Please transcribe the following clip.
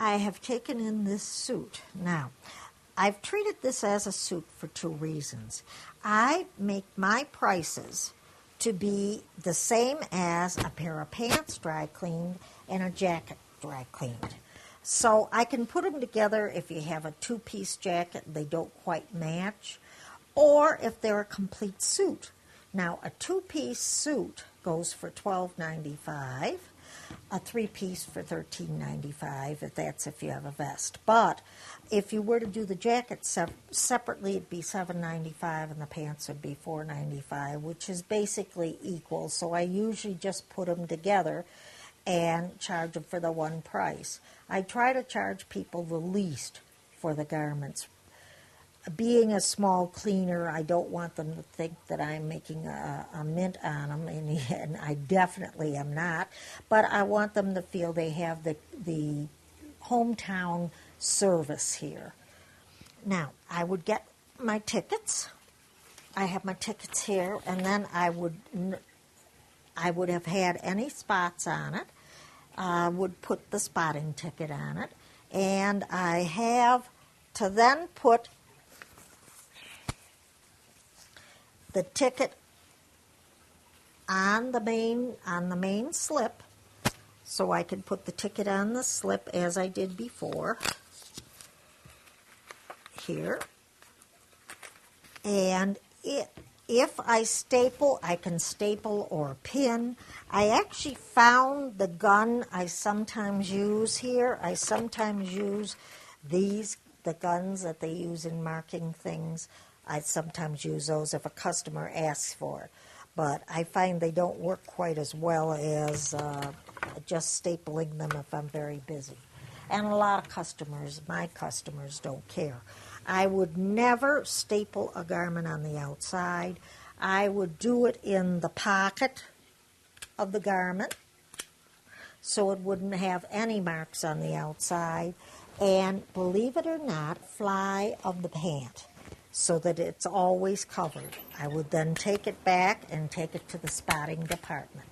I have taken in this suit. Now, I've treated this as a suit for two reasons. I make my prices to be the same as a pair of pants dry cleaned and a jacket dry cleaned. So I can put them together if you have a two-piece jacket and they don't quite match, or if they're a complete suit. Now, a two-piece suit goes for $12.95, a three-piece for $13.95, if you have a vest. But if you were to do the jacket separately, it'd be $7.95, and the pants would be $4.95, which is basically equal. So I usually just put them together and charge them for the one price. I try to charge people the least for the garments. Being a small cleaner, I don't want them to think that I'm making a mint on them, and I definitely am not. But I want them to feel they have the hometown service here. Now, I would get my tickets. I have my tickets here, and then I would have had any spots on it. Would put the spotting ticket on it, and I have to then put the ticket on the main slip, so I can put the ticket on the slip as I did before here. And if I staple, I can staple or pin. I actually found the gun I sometimes use here. I sometimes use the guns that they use in marking things. I sometimes use those if a customer asks for it. But I find they don't work quite as well as just stapling them if I'm very busy. And a lot of my customers don't care. I would never staple a garment on the outside. I would do it in the pocket of the garment so it wouldn't have any marks on the outside. And believe it or not, fly of the pant so that it's always covered. I would then take it back and take it to the spotting department.